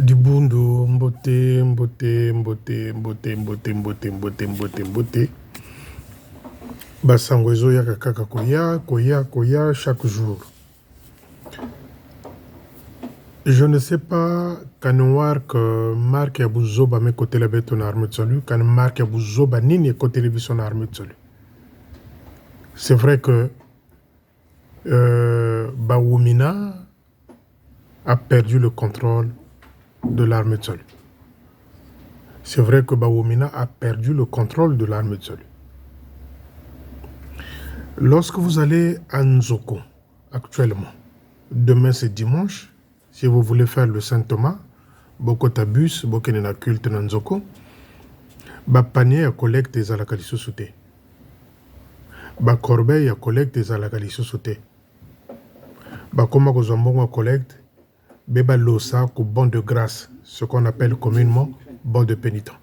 Dibundo, mbote, mbote, mbote, mbote, mbote, mbote, mbote, mbote, mbote. Basangwezo ya kaka koya chaque jour. Je ne sais pas quand noir que Marc Abouzoba me côté la bête en arme de salut, quand Marc Abouzoba nini côté la son arme de salut. C'est vrai que Baoumina a perdu le contrôle de l'armée de salut. C'est vrai que Baoumina a perdu le contrôle de l'armée de salut. Lorsque vous allez à Nzoko, actuellement, demain c'est dimanche, si vous voulez faire le Saint-Thomas, beaucoup tabus, beaucoup n'a culte dans Nzoko, ba panier à collecte des alakaliso sauté. Ba corbeille à collecte des alakaliso sauté. Ba koma ko zambongo à collecte, beba losa ko bon de grâce, ce qu'on appelle communément bon de pénitent.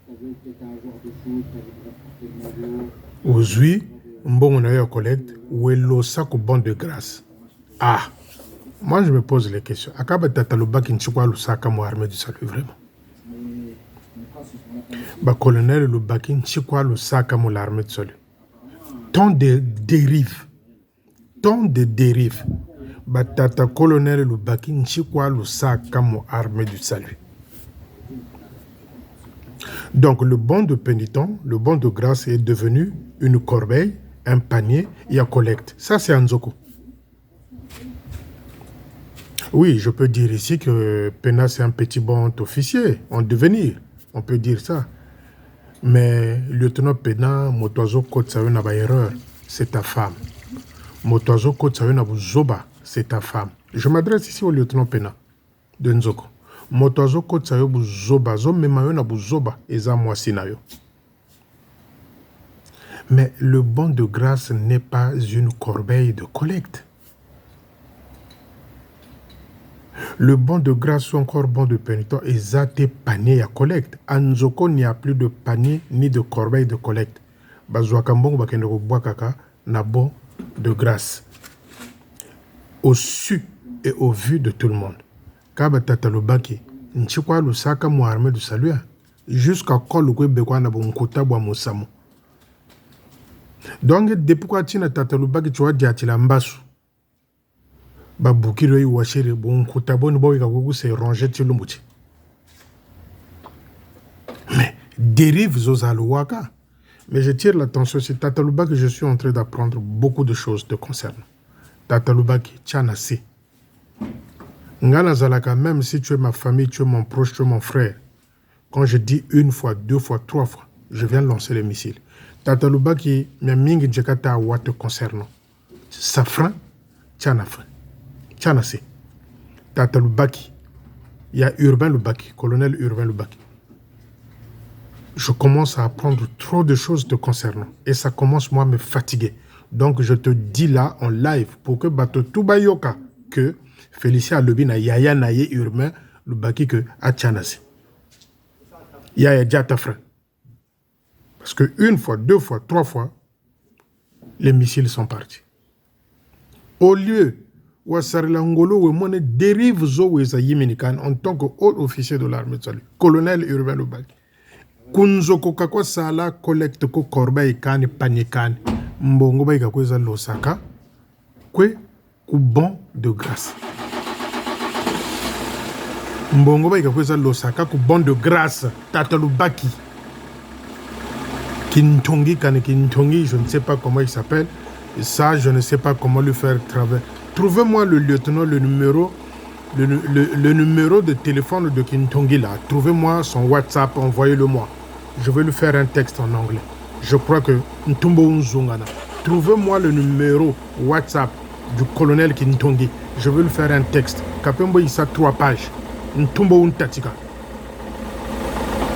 Aujourd'hui, mbongo na yo collecte, ou losa ko bon de grâce. Ah, moi je me pose les questions. Akaba tataloba ki nchikwa lusaka mo armée du salut vraiment. Ba colonel Lubaki nchikwa lusaka mo l'armée du salut. Tant de dérives. Tant de dérives. Ba tata colonel Lubaki nchikwa lusaka mo armée du salut. Donc le bon de pénitent, le bon de grâce est devenu une corbeille, un panier et un collecte. Ça c'est Nzoko. Oui, je peux dire ici que Pena c'est un petit bon officier en devenir. On peut dire ça. Mais lieutenant Pena, Motoazo Kotsayo n'a pas erreur, c'est ta femme. Motoazo Kotsayo n'a pas zoba, c'est ta femme. Je m'adresse ici au lieutenant Pena de Nzoko. Motoazo Kotsayo zoba, zo memayo n'a pas zoba, eza moisinayo. Mais le bon de grâce n'est pas une corbeille de collecte. Le bon de grâce ou encore bon de pénitent est zate panier à collecte. À Nzoko, il n'y a plus de panier ni de corbeille de collecte. Bazouakambong bakendoko boakaka na bon de grâce. Au su et au vu de tout le monde. Kaba tatalobaki, nchikwa lusaka mo armée du salut. Jusqu'à kolukwe bekwa na bonkota bwa mosamo. Donc, depuis quoi tu n'as tatalobaki, tu as dit à Tilambasu. Babukiro yi washiri bon kutaboni boy kagogo c'est rangé tilumuti. Mais dérive zozaluwaka. Mais je tire l'attention sur Tataluba que je suis en train d'apprendre beaucoup de choses te concernant. Tataluba qui tchanasi. Ngana zalaka, même si tu es ma famille, tu es mon proche, tu es mon frère. Quand je dis une fois, deux fois, trois fois, je viens lancer les missiles. Tataluba qui m'a mingi djekata wa te concernant. Safran, tchanafran. Tchanase, Tata Lubaki, il y a Urbain Lubaki, colonel Urbain Lubaki. Je commence à apprendre trop de choses te concernant et ça commence moi à me fatiguer. Donc je te dis là en live pour que Bato Tubayoka que Félicia Lubina Yaya Naye Urbain Lubaki que à Tchanase. Yaya Djata frère. Parce que une fois, deux fois, trois fois, les missiles sont partis. Au lieu Wasarlangolo Wemone dérive Zoé Yiminikan en tant que haut officier de l'armée de salut, colonel Urbain Lubaki. Kunzoko Kakwa Sala collecte ko Corbeil Kani Panikani, Mbongo Baïka Kweza Losaka, Kwe Kubon de grâce. Mbongo Baïka Kweza Losaka, Kubon de grâce, Tata Lubaki. Kintongi Kani Kintongi, je ne sais pas comment il s'appelle, et ça, je ne sais pas comment lui faire travailler. Trouvez-moi le lieutenant, le numéro de téléphone de Kintongi là. Trouvez-moi son WhatsApp, envoyez-le-moi. Je vais lui faire un texte en anglais. Je crois que Ntumbo Unzungana. Trouvez-moi le numéro WhatsApp du colonel Kintongi. Je vais lui faire un texte. Kapembo Issa 3 pages. Ntumbo Untatika.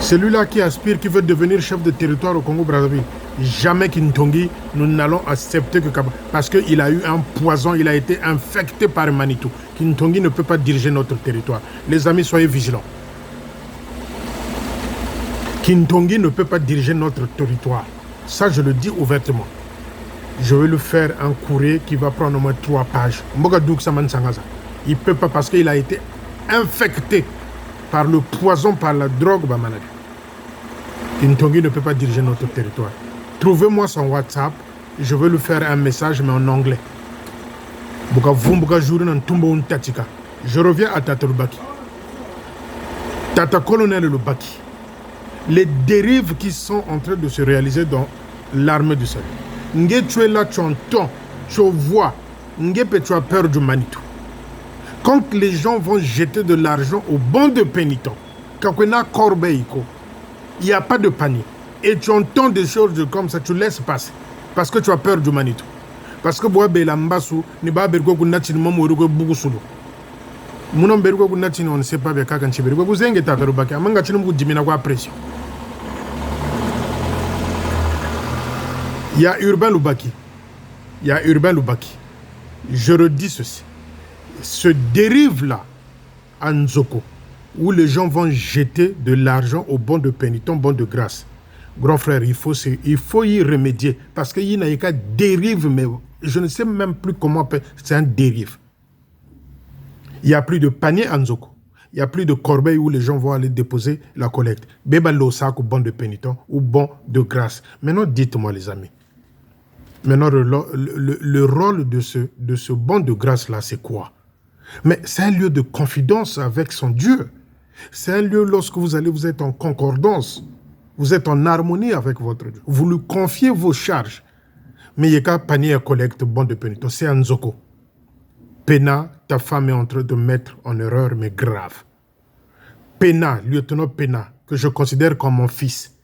Celui-là qui aspire, qui veut devenir chef de territoire au Congo-Brazzaville. Jamais Kintongi, nous n'allons accepter que... Parce qu'il a eu un poison, il a été infecté par Manitou. Kintongi ne peut pas diriger notre territoire. Les amis, soyez vigilants. Kintongi ne peut pas diriger notre territoire. Ça, je le dis ouvertement. Je vais lui faire un courrier qui va prendre au moins 3 pages. Il ne peut pas parce qu'il a été infecté par le poison, par la drogue, bah, malade. Kintongi ne peut pas diriger notre territoire. Trouvez-moi son WhatsApp, je vais lui faire un message, mais en anglais. Je reviens à Tata Lubaki. Tata Colonel Lubaki. Les dérives qui sont en train de se réaliser dans l'armée du salut. Nge tu es là, tu entends, tu vois. Nge tu as peur du Manitou. Quand les gens vont jeter de l'argent au banc de pénitents, quand on a corbeille, il n'y a pas de panier. Et tu entends des choses comme ça, tu laisses passer. Parce que tu as peur du Manitou. Parce que bois bela mbasu ni ba bergo kunachini momo rugo bugusulu. Muno bergo kunachini on ne sait pas bien quand tu bergo kuzenge Tata Lubaki amanga chini mukujimina kwa pression. Il y a Urbain Lubaki. Il y a Urbain Lubaki. Je redis ceci. Ce dérive-là, à Nzoko, où les gens vont jeter de l'argent au bon de pénitent, bon de grâce. Grand frère, il faut y remédier. Parce qu'il n'y a qu'à dérive, mais je ne sais même plus comment c'est un dérive. Il n'y a plus de panier à Nzoko. Il n'y a plus de corbeille où les gens vont aller déposer la collecte. Beba l'osak ou bon de pénitent ou bon de grâce. Maintenant, dites-moi les amis. Maintenant, le rôle de ce bon de grâce-là, c'est quoi? Mais c'est un lieu de confidence avec son Dieu. C'est un lieu lorsque vous êtes en concordance. Vous êtes en harmonie avec votre Dieu. Vous lui confiez vos charges. Mais il n'y a qu'à panier à collecte, bon de pénitence. C'est Nzoko. Pena, ta femme est en train de mettre en erreur, mais grave. Pena, lieutenant Pena, que je considère comme mon fils.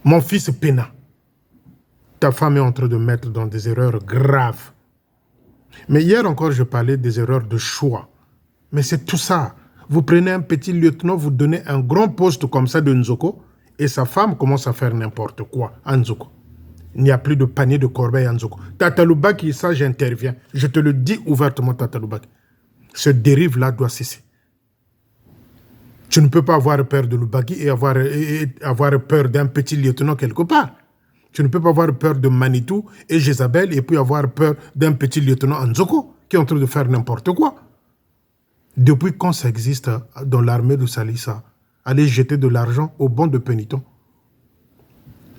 Mon fils Pena. Ta femme est en train de mettre dans des erreurs graves. Mais hier encore, je parlais des erreurs de choix. Mais c'est tout ça. Vous prenez un petit lieutenant, vous donnez un grand poste comme ça de Nzoko, et sa femme commence à faire n'importe quoi à Nzoko. Il n'y a plus de panier de corbeille à Nzoko. Tata Lubaki, ça j'interviens. Je te le dis ouvertement, Tata Lubaki. Ce dérive-là doit cesser. Tu ne peux pas avoir peur de Lubaki et avoir peur d'un petit lieutenant quelque part. Tu ne peux pas avoir peur de Manitou et Jézabel et puis avoir peur d'un petit lieutenant Nzoko qui est en train de faire n'importe quoi. Depuis quand ça existe dans l'armée de Salissa, aller jeter de l'argent au banc de pénitents,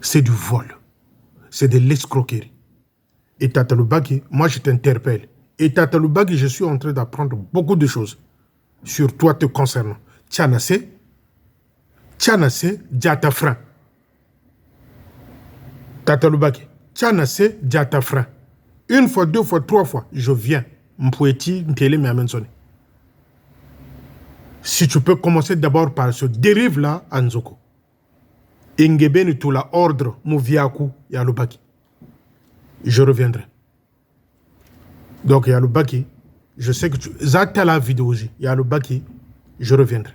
c'est du vol, c'est de l'escroquerie. Et Tata Lubaki, moi je t'interpelle. Et Tata Lubaki, je suis en train d'apprendre beaucoup de choses sur toi te concernant. Tchanase, Djatafran. Tata Lubaki, Tchanase, Djatafran. Une fois, deux fois, trois fois, je viens. Mpoueti, Ntele, Miamensone. Si tu peux commencer d'abord par ce dérive-là, Nzoko. Ingeben tout la ordre, Mouviaku, Yalubaki. Je reviendrai. Donc, Yalubaki, je sais que tu... Zata la vidéo aussi. Yalubaki, je reviendrai.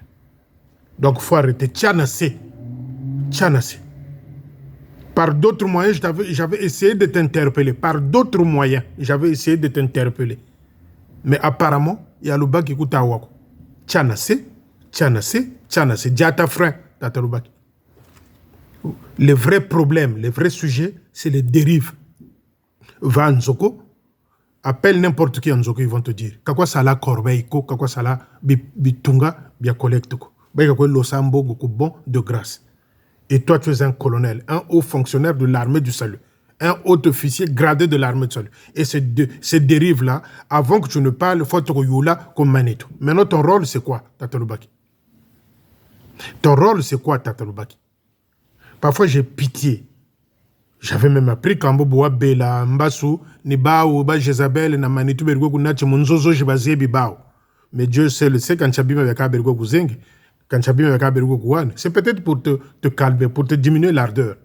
Donc, il faut arrêter. Tchanase. Par d'autres moyens, j'avais essayé de t'interpeller. Par d'autres moyens, j'avais essayé de t'interpeller. Mais apparemment, Yalubaki Kutawako. Tchanase, Djata frein, Tata Lubaki. Les vrais problèmes, les vrais sujets, c'est les dérives. Va à Nzoko, appelle n'importe qui à Nzoko, ils vont te dire. Kakwa sala corbeille, kakwa sala bitunga, bia collecte. Baya kakwa losambo, bon de grâce. Et toi, tu es un colonel, un haut fonctionnaire de l'armée du salut. Un haut officier gradé de l'armée du salut. Et ces dérives-là, avant que tu ne parles, il faut te youla comme Manitou. Maintenant, ton rôle, c'est quoi, Tata Lubaki? Ton rôle, c'est quoi, Tata Lubaki? Parfois, j'ai pitié. J'avais même appris qu'en Boboa Bela, Mbassou, Nibao, Ba Jézabel, na Manitou, Bergo, Gunachi, Munzozo, Jibazie, Bibao. Mais Dieu sait, le sait quand Chabima avec Bergo Guzeng, quand Chabima avec Bergo Gouane, c'est peut-être pour te calmer, pour te diminuer l'ardeur.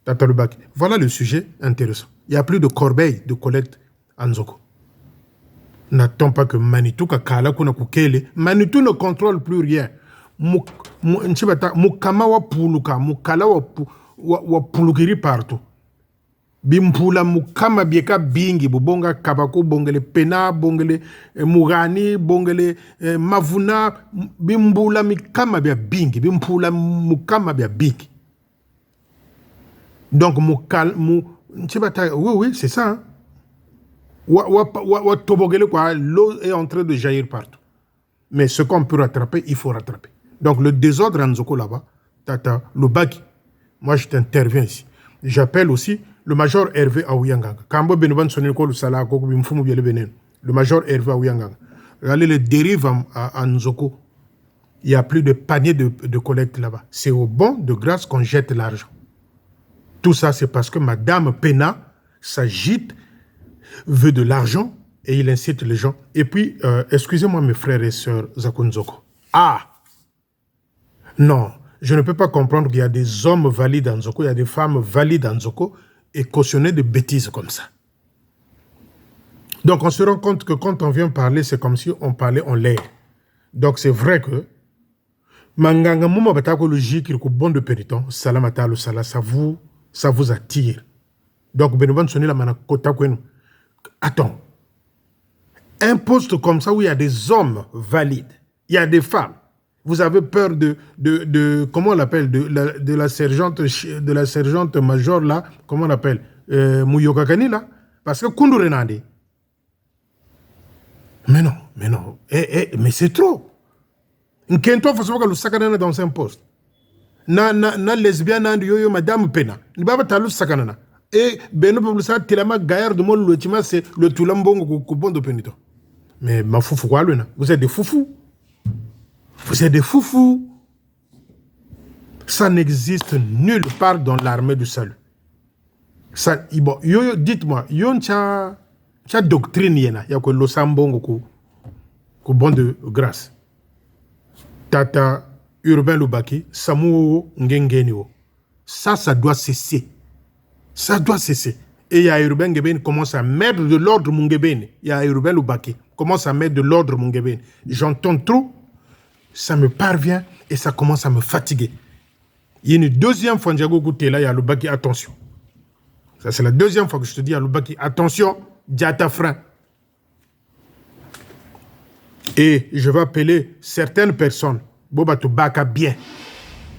Tata Lubaki. Voilà le sujet intéressant. Il n'y a plus de corbeille de collecte à Nzoko. N'attends pas que Manitou, Kakala, Kukele, Manitou ne contrôle plus rien. Mukama wa puluka, mukala wa pulukiri partout. Bimpula mukama bieka bingi, bonga kabako, bongele pena, bongele mugani, bongele mavuna, bimbula mikama bia bingi, bimpula mukama bia bingi. Donc, oui, c'est ça. Hein? L'eau est en train de jaillir partout. Mais ce qu'on peut rattraper, il faut rattraper. Donc le désordre en Nzoko là-bas, Tata Lubaki, moi je t'interviens ici. J'appelle aussi le major Hervé Aouyanganga. Kambo Benoban Soniko le Sala, le major Hervé Aouyanganga. Regardez les dérives à Nzoko. Il n'y a plus de panier de collecte là-bas. C'est au bon de grâce qu'on jette l'argent. Tout ça, c'est parce que Madame Pena s'agite, veut de l'argent et il incite les gens. Et puis, excusez-moi mes frères et sœurs Zakonzoko. Ah! Non, je ne peux pas comprendre qu'il y a des hommes valides en Nzoko, il y a des femmes valides en Nzoko et cautionner des bêtises comme ça. Donc, on se rend compte que quand on vient parler, c'est comme si on parlait en l'air. Donc, c'est vrai que Manganga Mouma Batako logique, bon de périton, Salamata le Sala, ça vous attire. Donc, Benoban Sonné la Manakota Kwenu. Attends. Un poste comme ça où il y a des hommes valides, il y a des femmes. Vous avez peur comment on l'appelle, de la sergente major là, comment on l'appelle, Mouyokakani là, parce que Koundou Renandi. Mais non, mais c'est trop. Nkento faut savoir que le sakanana dans un poste. Na lesbienne and yo madame Pena. Ni baba talu sakanana. Et beno pour ça telama gaillard de mon lotima c'est le tulambongo ko bon de penito. Mais ma foufou quoi lui, vous êtes des foufous. Vous êtes des foufous. Ça n'existe nulle part dans l'armée du salut. Ça, bon, dites-moi, yon cha doctrine yena, ya ko losambongo ko bon de grâce. Tata Urbain Lubaki, Samuo Ngengeniwo. Ça doit cesser. Ça doit cesser. Et il y a Urbain Ngeben commence à mettre de l'ordre Mungebeni. Il y a Urbain Lubaki commence à mettre de l'ordre Mungebeni. J'entends trop. Ça me parvient et ça commence à me fatiguer. Il y a une deuxième fois, Ndiago Goutela, il y a Lubaki, attention. Ça, c'est la deuxième fois que je te dis à Lubaki, attention, Diata frein. Et je vais appeler certaines personnes, Bobato Baka bien.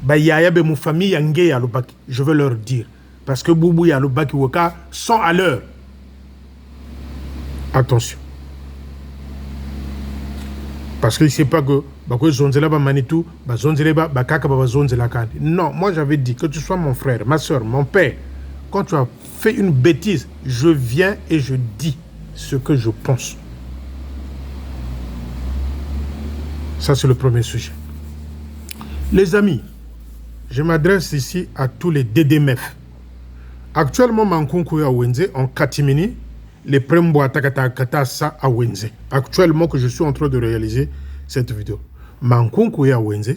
Yaya be mon famille Yangé à Lubaki. Je veux leur dire. Parce que Boubou et Lubaki Waka sont à l'heure. Attention. Parce qu'il ne sait pas que non, moi j'avais dit que tu sois mon frère, ma soeur, mon père. Quand tu as fait une bêtise, je viens et je dis ce que je pense. Ça, c'est le premier sujet. Les amis, je m'adresse ici à tous les DDMF. Actuellement, Mankunku à Wenze, en Katimini, les Prembo Atakata ça à Wenze. Actuellement, que je suis en train de réaliser cette vidéo. Mankunku à Wenze,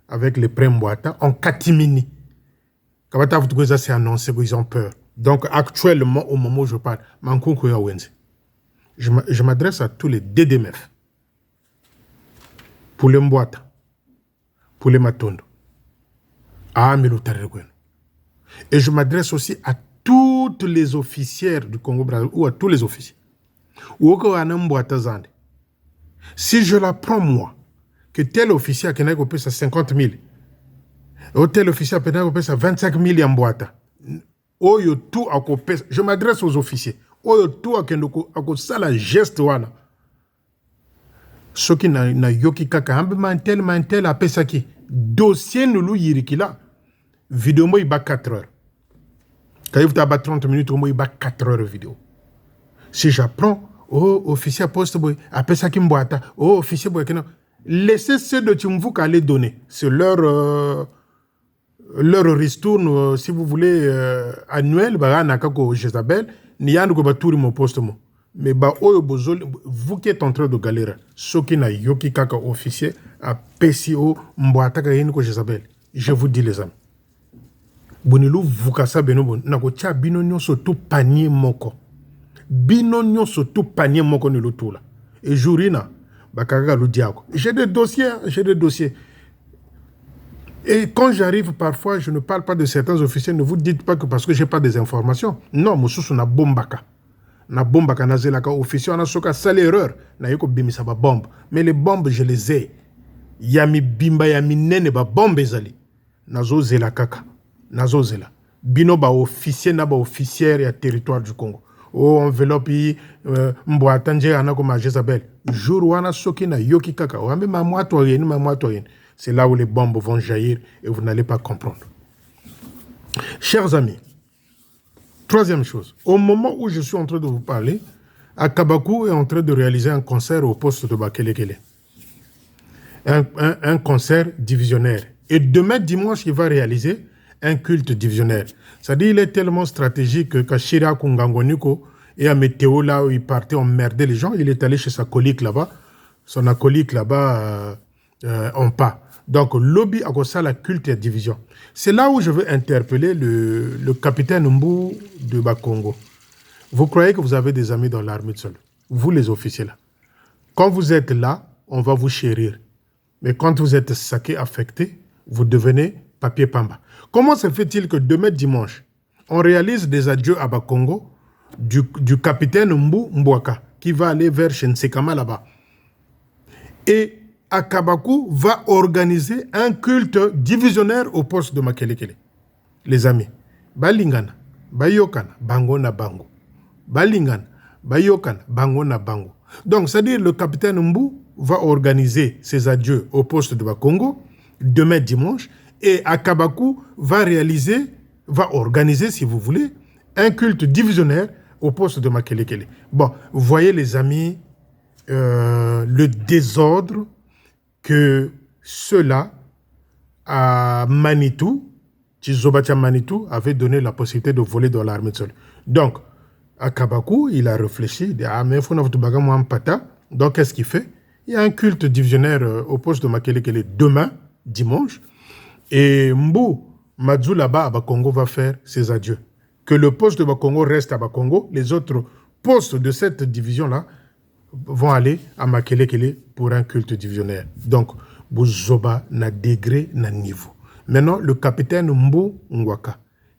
avec les Premboata, en Katimini. Kabata Vutugoza s'est annoncé qu'ils ont peur. Donc, actuellement, au moment où je parle, Mankunku à Wenze. Je m'adresse à tous les DDMF. Pour les Mbouata, pour les Matondo, à Milotarigwen. Et je m'adresse aussi à toutes les officières du Congo-Brazzaville, ou à tous les officiers. Si je la prends moi, que tel officier a payé 50 000, ou tel officier a payé 25 000 en boîte, je m'adresse aux officiers. La geste wana. Ce qui n'a yoki kaka, mantel a pesaki. Dossier nous yirikila. Vidéo moi il bat 4 heures. Quand il va 30 minutes, moi il bat 4 heures de vidéo. Si j'apprends, oh, officier poste boy, a pesaki mboata, oh, officier boy, laissez ceux de Tumvuk aller donner. C'est leur ristourne, si vous voulez, annuel, bah, nakako Jezabel, ni yandu ko baturi mon poste mo. Mais bah, vous qui êtes en train de galérer, ceux qui n'a yoki kaka officier, a PCO, mboata ka yeni ko Jezabel. Je vous dis les amis. Bonilou vukasa benobo nako tia binonyo soto panier moko. Binonyo soto panier moko ni lotula. Et jourina bakaga lo diako. J'ai des dossiers. Et quand j'arrive parfois, je ne parle pas de certains officiers, ne vous dites pas que parce que j'ai pas des informations. Non, mosusu na bombaka. Na bombaka na zelaka officier na soka sale erreur na yeko bimisa ba bombe. Mais les bombes je les ai. Yami bimba yami nene ba bombe ezali. Nazo zelakaka. Nazozela. Bino ba officier na ba officière ya territoire du Congo. oh enveloppe mboatanje ana comme Jezabel. Jour wana sokina yoki kaka, wambe mamwa toyen. C'est là où les bombes vont jaillir et vous n'allez pas comprendre. Chers amis, troisième chose, au moment où je suis en train de vous parler, Akabakou est en train de réaliser un concert au poste de Bakelekele. Un concert divisionnaire. Et demain, dimanche, il va réaliser un culte divisionnaire. C'est-à-dire qu'il est tellement stratégique que Kashira Kungangoniko et à Météo, là où il partait emmerder les gens, il est allé chez sa colique là-bas. Son acolyte là-bas, en pas. Donc, lobby à ça, la culte et division. C'est là où je veux interpeller le capitaine Mbou de Bakongo. Vous croyez que vous avez des amis dans l'armée de sol? Vous, les officiers là. Quand vous êtes là, on va vous chérir. Mais quand vous êtes saqué, affecté, vous devenez papier pamba. Comment se fait-il que demain dimanche, on réalise des adieux à Bakongo du capitaine Mbou Mbouaka qui va aller vers Shensekama là-bas? Et Akabakou va organiser un culte divisionnaire au poste de Makelekele. Les amis, Balingana, Bayokana, Bango na Bango. Balingana, Bayokana, Bango na Bango. Donc, c'est-à-dire le capitaine Mbou va organiser ses adieux au poste de Bakongo demain dimanche et Akabakou va organiser, si vous voulez, un culte divisionnaire au poste de Makelekele. Bon, vous voyez les amis, le désordre que ceux-là à Manitou, Chizobatia Manitou, avait donné la possibilité de voler dans l'armée de sol. Donc, Akabakou, il a réfléchi, il dit, ah, mais il faut un pata. Donc, qu'est-ce qu'il fait? Il y a un culte divisionnaire au poste de Makelekele demain, dimanche, et Mbou, Madzou là-bas à Bakongo va faire ses adieux. Que le poste de Bakongo reste à Bakongo, les autres postes de cette division-là vont aller à Makelekele pour un culte divisionnaire. Donc, Bouzoba n'a degré, n'a niveau. Maintenant, le capitaine Mbou Ngwaka,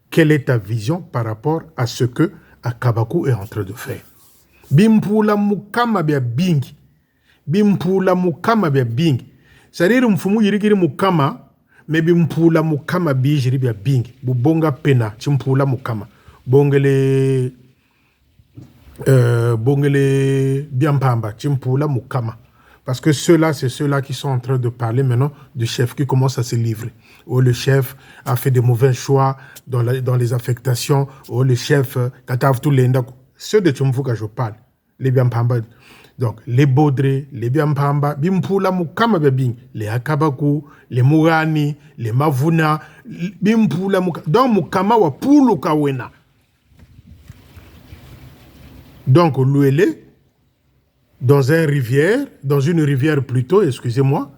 quelle est ta vision par rapport à ce que Akabakou est en train de faire? Bimpula mukama bia bingi. Bimpula mukama bia bingi. C'est-à-dire, mfumu yirikiri mukama, mais bimpula mukama bijiri bia bingi. Bubonga pena, chimpula mukama. Bongele Biampamba, Chimpula Mukama. Parce que ceux-là, c'est ceux-là qui sont en train de parler maintenant du chef qui commence à se livrer. Oh, le chef a fait de mauvais choix dans les affectations. Oh, le chef, ceux de Tchumfuka, je parle. Les Biampamba. Donc, les Baudré, les Biampamba, Bimpula Mukama Bebing, les Akabaku, les Mourani, les Mavuna, Bimpula Mukama. Donc, Mukama wa Pulu Kawena. Donc, l'ouélé, dans une rivière plutôt, excusez-moi,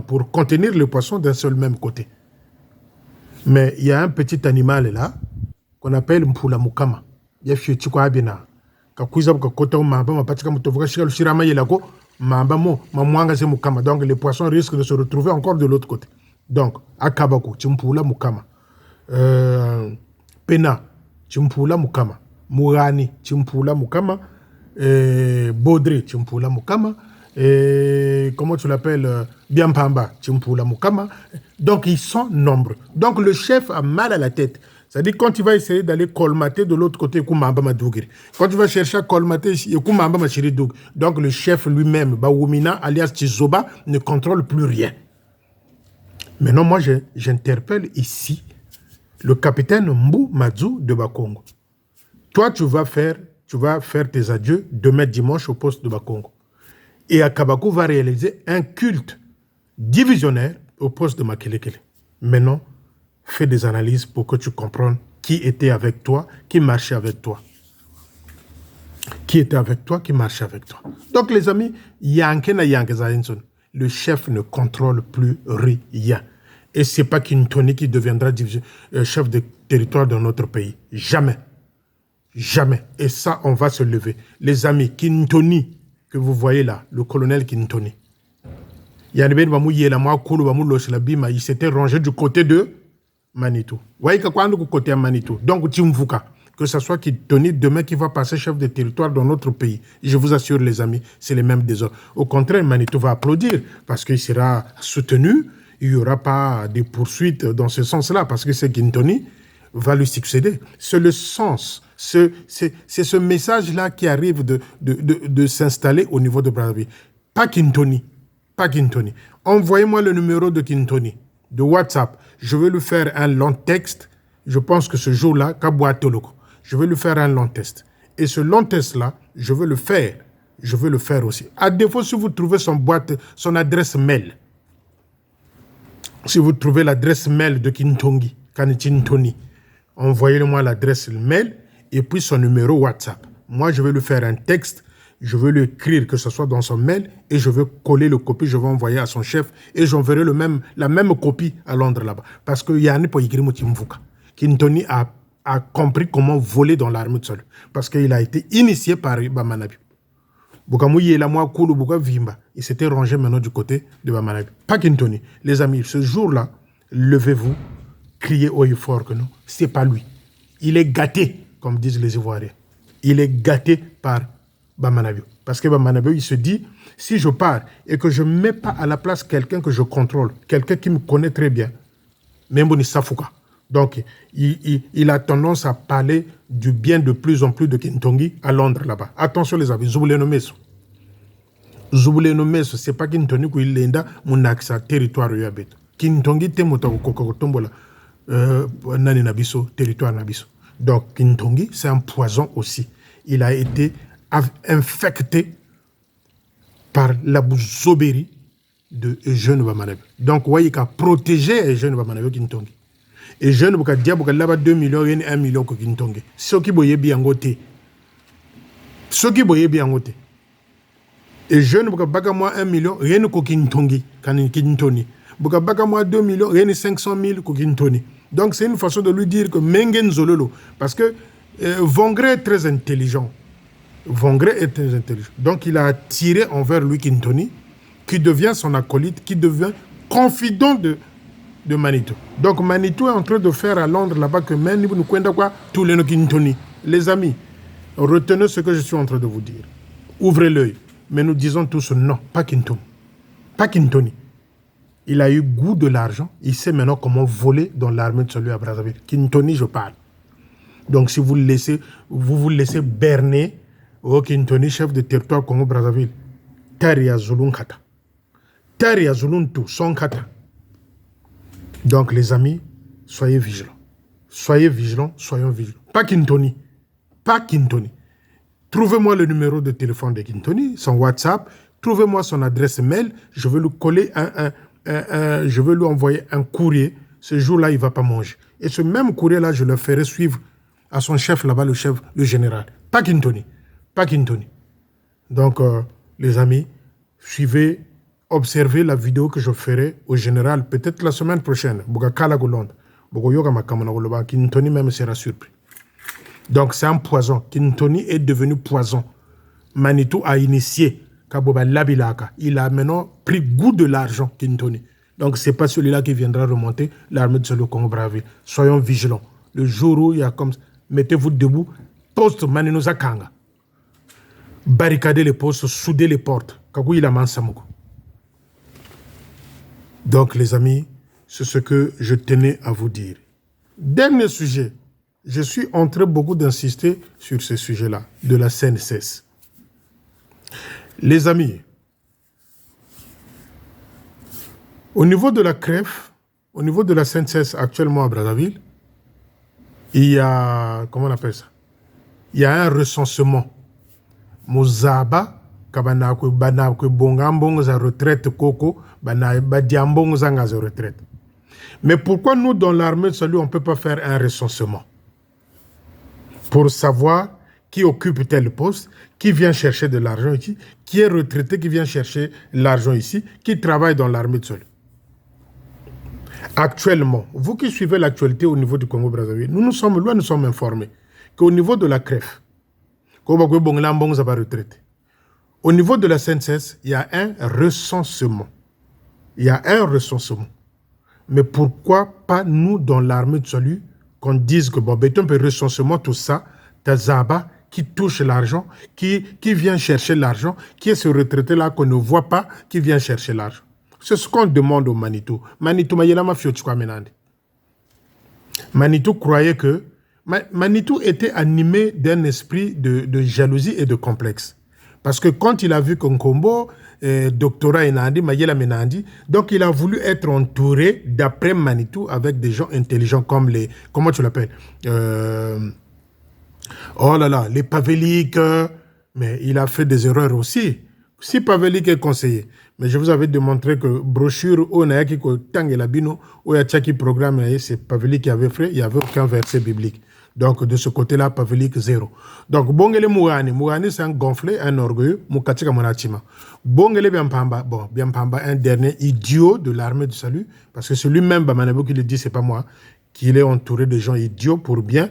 pour contenir le poisson d'un seul même côté. Mais il y a un petit animal là, qu'on appelle Mpula Mukama. Il y a un petit abina. Donc, les poissons risquent de se retrouver encore de l'autre côté. Donc, Akabaku, Mpula Mukama. Pena, Chimpula Mukama. Mourani, Chimpula Mukama. Baudré, Chimpula Mukama. Comment tu l'appelles? Biampamba, Chimpula Mukama. Donc, ils sont nombreux. Donc, le chef a mal à la tête. C'est-à-dire, quand il va essayer d'aller colmater de l'autre côté, quand tu vas chercher à colmater, donc le chef lui-même, Baoumina, alias Chizoba, ne contrôle plus rien. Maintenant, moi, j'interpelle ici le capitaine Mbou Madzou de Bakongo. Toi, tu vas faire tes adieux demain dimanche au poste de Bakongo. Et Akabakou va réaliser un culte divisionnaire au poste de Makelekele. Maintenant, fais des analyses pour que tu comprennes qui était avec toi, qui marchait avec toi. Qui était avec toi, qui marchait avec toi. Donc, les amis, le chef ne contrôle plus rien. Et ce n'est pas Kintoni qui deviendra chef de territoire dans notre pays. Jamais. Jamais. Et ça, on va se lever. Les amis, Kintoni, que vous voyez là, le colonel Kintoni, il s'était rangé du côté de Manitou. Vous voyez du côté de Manitou. Donc, Timvuka, que ce soit Kintoni, demain qui va passer chef de territoire dans notre pays. Je vous assure, les amis, c'est les mêmes désordres. Au contraire, Manitou va applaudir parce qu'il sera soutenu. Il n'y aura pas de poursuites dans ce sens-là, parce que c'est Kintoni. va lui succéder. C'est le sens. C'est ce message-là qui arrive de s'installer au niveau de Brazzaville. Pas Kintoni. Pas Kintoni. Envoyez-moi le numéro de Kintoni, de WhatsApp. Je vais lui faire un long texte. Je pense que ce jour-là, je vais lui faire un long test. Et ce long test-là, je vais le faire. Je vais le faire aussi. À défaut, si vous trouvez son adresse mail, si vous trouvez l'adresse mail de Kintongi, Kanitintoni, envoyez-moi l'adresse mail et puis son numéro WhatsApp. Moi, je vais lui faire un texte, je vais lui écrire que ce soit dans son mail et je vais coller le copie, je vais envoyer à son chef et j'enverrai la même copie à Londres là-bas. Parce que Yanni Poyikrimoutimvuka, Kintoni a compris comment voler dans l'armée de sol. Parce qu'il a été initié par Bamanabi. Il s'était rangé maintenant du côté de Bamanabi. Pas Kintoni. Les amis, ce jour-là, levez-vous, criez haut et fort que non, c'est pas lui. Il est gâté, comme disent les Ivoiriens. Il est gâté par Bamanabi. Parce que Bamanabi, il se dit, si je pars et que je ne mets pas à la place quelqu'un que je contrôle, quelqu'un qui me connaît très bien, même Boni Safouka. Donc, il a tendance à parler du bien de plus en plus de Kintongi à Londres là-bas. Attention les amis, Zouboulé Nomeso. Zouboulé Nomeso, c'est pas Kintongi qui est là, mon accès territoire yabet. Kintongi te motako kokotombola nani nabiso, territoire nabiso. Donc, Kintongi, c'est un poison aussi. Il a été infecté par la bouzobérie de Eugène Bamanabi. Donc, voyez qu'à protéger Eugène Bamanabi Kintongi. Et jeune buka dia buka laba 2 millions et 1 million ko Kintongi. Soki boye bi angote. Soki boye bi angote. Et jeune buka baga moi 1 million rien ko Kintongi kan Kintoni. Buka baga moi 2 millions rien 500 000 ko Kintoni. Donc c'est une façon de lui dire que mengen zololo parce que Vongré est très intelligent. Vongré est très intelligent. Donc il a tiré envers lui Kintoni qui devient son acolyte, qui devient confident de Manitou. Donc Manitou est en train de faire à Londres là-bas que même nous connaissons quoi tous les Kintoni. Les amis, retenez ce que je suis en train de vous dire. Ouvrez l'œil. Mais nous disons tous non, pas Kintoni. Pas Kintoni. Il a eu goût de l'argent. Il sait maintenant comment voler dans l'armée de celui à Brazzaville. Kintoni, je parle. Donc si vous vous laissez berner au Kintoni, chef de territoire Congo-Brazzaville, Taria Zulun Kata. Taria Zulun tout, son Kata. Donc, les amis, soyez vigilants. Soyez vigilants, soyons vigilants. Pas Kintoni. Pas Kintoni. Trouvez-moi le numéro de téléphone de Kintoni, son WhatsApp. Trouvez-moi son adresse mail. Je vais lui coller je vais lui envoyer un courrier. Ce jour-là, il ne va pas manger. Et ce même courrier-là, je le ferai suivre à son chef là-bas, le général. Pas Kintoni. Pas Kintoni. Donc, les amis, suivez. Observez la vidéo que je ferai au général, peut-être la semaine prochaine. Kintoni même sera surpris. Donc c'est un poison. Kintoni est devenu poison. Manitou a initié Kaboba Labilaka. Il a maintenant pris goût de l'argent, Kintoni. Donc c'est pas celui-là qui viendra remonter l'armée de Solo Congo-Brazzaville. Soyons vigilants. Le jour où il y a comme... Mettez-vous debout. Poste Maninouza Kanga. Barricadez les postes, soudez les portes. Kakou il a mansamoko. Donc, les amis, c'est ce que je tenais à vous dire. Dernier sujet. Je suis en train beaucoup d'insister sur ce sujet-là, de la CNSS. Les amis, au niveau de la CREF, au niveau de la CNSS actuellement à Brazzaville, il y a, comment on appelle ça? Il y a un recensement. Mozaba, Kabanako, Banako, Bongambong, za retraite, Koko, Badiambong, Zanga, za retraite. Mais pourquoi nous, dans l'armée de salut, on ne peut pas faire un recensement pour savoir qui occupe tel poste, qui vient chercher de l'argent ici, qui est retraité, qui vient chercher l'argent ici, qui travaille dans l'armée de salut. Actuellement, vous qui suivez l'actualité au niveau du Congo-Brazzaville, nous sommes informés qu'au niveau de la CREF, au niveau de la CNSS, il y a un recensement. Il y a un recensement. Mais pourquoi pas nous, dans l'armée de salut, qu'on dise que bon, on peut recensement tout ça, Tazaba, qui touche l'argent, qui vient chercher l'argent, qui est ce retraité-là qu'on ne voit pas, qui vient chercher l'argent. C'est ce qu'on demande au Manitou. Manitou, ma yelama fio chukwa menande. Manitou croyait que... Manitou était animé d'un esprit de jalousie et de complexe. Parce que quand il a vu Konkombo, doctorat Enandi, Mayela Menandi, donc il a voulu être entouré d'après Manitou avec des gens intelligents comme les... Comment tu l'appelles oh là là, les Paveliques. Mais il a fait des erreurs aussi. Si Pavelique est conseiller, mais je vous avais démontré que brochure Onayaki Tangelabino, Oyachaki programme, c'est Pavelique qui avait fait, il n'y avait aucun verset biblique. Donc, de ce côté-là, Pavelique, zéro. Donc, Bongele Mourani. Mourani, c'est un gonflé, un orgueilleux. Moukachika Monachima. Bongele Biampamba. Bon, Biampamba, un dernier idiot de l'armée du salut. Parce que c'est lui-même, Bamanabo, qui le dit, c'est pas moi. Qu'il est entouré de gens idiots pour bien.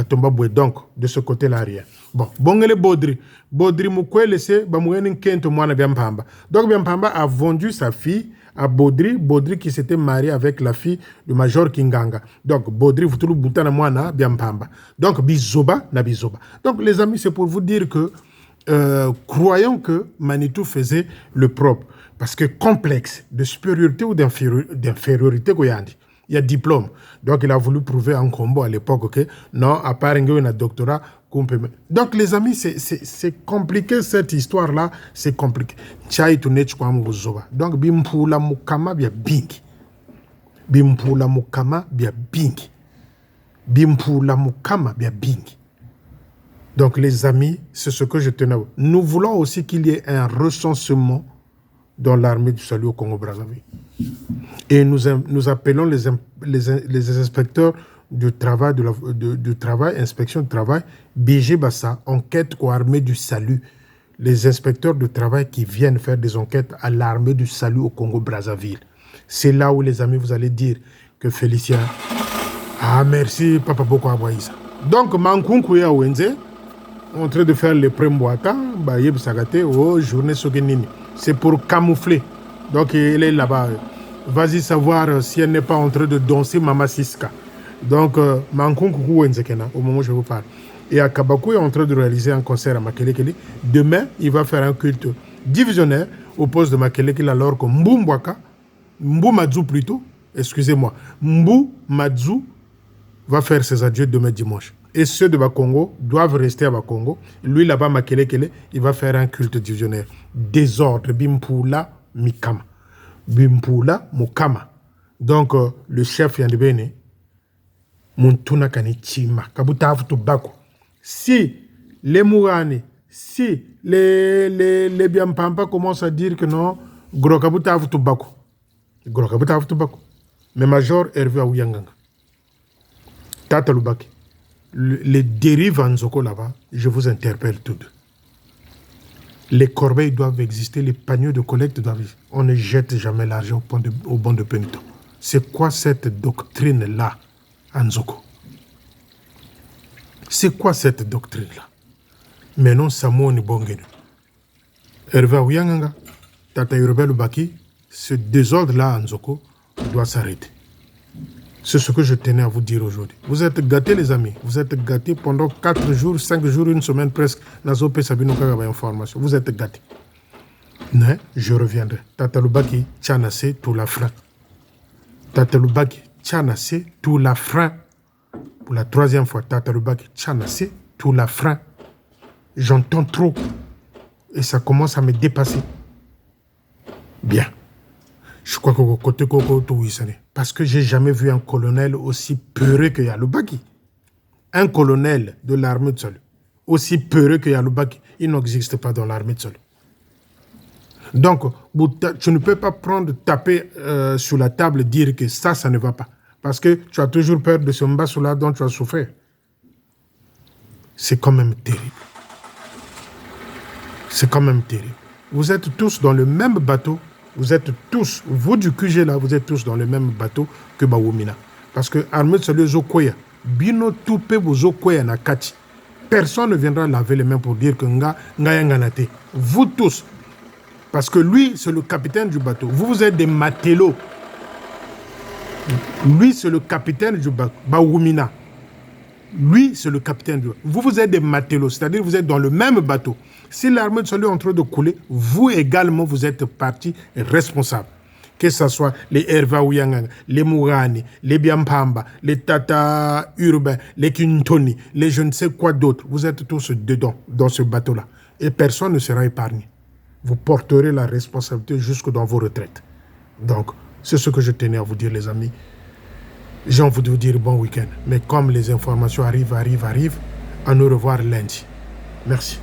Tomba Boué. Donc, de ce côté-là, rien. Bon, Bongele Bodri. Bodri Moukoué laissé, Bamouen Kento Moana Biampamba. Donc, Biampamba a vendu sa fille à Bodri, Bodri qui s'était marié avec la fille du major Kinganga. Donc, Bodri, vous trouvez Boutana Moana, Biampamba. Donc, Bizoba, na Bizoba. Donc, les amis, c'est pour vous dire que croyons que Manitou faisait le propre. Parce que complexe de supériorité ou d'infériorité, il y a diplôme. Donc, il a voulu prouver en combo à l'époque que non, à part un doctorat, donc, les amis, c'est compliqué cette histoire-là. C'est compliqué. Donc, bimpula mukama bia bingi. Bimpula mukama bia bingi. Bimpula mukama bia bingi. Donc, les amis, c'est ce que je tenais à vous. Nous voulons aussi qu'il y ait un recensement dans l'armée du salut au Congo-Brazzaville. Et nous appelons les inspecteurs du travail, du travail, inspection du travail, BG Bassa, enquête pour l'armée du salut. Les inspecteurs de travail qui viennent faire des enquêtes à l'armée du salut au Congo-Brazzaville. C'est là où, les amis, vous allez dire que Félicien, ah merci, Papa Boko Abouaïsa. Donc, Mankunku ya Wenze, en train de faire les premboata, Bayeb Sagate, oh, journée Sogenini. C'est pour camoufler. Donc, il est là-bas. Vas-y savoir si elle n'est pas en train de danser Mama Siska. Donc, Mankunku Wenzekena, au moment où je vous parle. Et Akabakou est en train de réaliser un concert à Makelekele. Demain, il va faire un culte divisionnaire au poste de Makelekele, alors que Mbou Madzou plutôt, excusez-moi, Mbou Madzou va faire ses adieux demain dimanche. Et ceux de Bakongo doivent rester à Bakongo. Lui, là-bas, Makelekele, il va faire un culte divisionnaire. Désordre, Bimpula Mikama. Bimpula Mukama. Donc, le chef Yandebene, Muntuna Kanichima, Kabutav Tobacco. Si les Mourani, si les Biampampa commencent à dire que non, Gros Kabutav Tobacco. Gros Kabutav Tobacco. Mais Major Hervé Aouyanganga. Tata Lubaki. Les dérives en Zoko là-bas, je vous interpelle tous deux. Les corbeilles doivent exister, les paniers de collecte doivent exister. On ne jette jamais l'argent au bon de pénitent. C'est quoi cette doctrine-là, Anzoko? C'est quoi cette doctrine-là? Mais non, Samo Nibongenu. Hervé Ouyanganga, Tata Yorubé Lubaki, ce désordre-là, Anzoko, doit s'arrêter. C'est ce que je tenais à vous dire aujourd'hui. Vous êtes gâtés, les amis. Vous êtes gâtés pendant 4 jours, 5 jours, une semaine presque. Nazope Sabino Kagaba information. Vous êtes gâtés. Mais je reviendrai. Tata Lubaki, Tchanase, tout la frein. Tata Lubaki, Tchanase, tout la frein. Pour la 3e fois, Tata Lubaki, Tchanase, tout la frein. J'entends trop. Et ça commence à me dépasser. Bien. Je crois que côté Koko tout parce que j'ai jamais vu un colonel aussi peureux que Yaloubaki. Un colonel de l'armée de salut aussi peureux que Yaloubaki, il n'existe pas dans l'armée de salut. Donc, tu ne peux pas taper sur la table et dire que ça ne va pas. Parce que tu as toujours peur de ce mbassou-là dont tu as souffert. C'est quand même terrible. C'est quand même terrible. Vous êtes tous dans le même bateau. Vous êtes tous, vous du QG là, vous êtes tous dans le même bateau que Bawumina. Parce que Armée de Salut Zokoya, Bino Toupe Zokoya Nakati. Personne ne viendra laver les mains pour dire que Nga Yanganate. Vous tous. Parce que lui, c'est le capitaine du bateau. Vous êtes des matelots. Lui, c'est le capitaine du bateau. Bawumina. Lui, c'est le capitaine du bateau. Vous êtes des matelots, c'est-à-dire vous êtes dans le même bateau. Si l'armée de salut est en train de couler, vous également, vous êtes partie responsable. que ce soit les Herva Ouyanganga, les Mourani, les Biampamba, les Tata Urbain, les Kintoni, les je ne sais quoi d'autres. Vous êtes tous dedans, dans ce bateau-là. Et personne ne sera épargné. Vous porterez la responsabilité jusque dans vos retraites. Donc, c'est ce que je tenais à vous dire, les amis. J'ai envie de vous dire bon week-end. Mais comme les informations arrivent, à nous revoir lundi. Merci.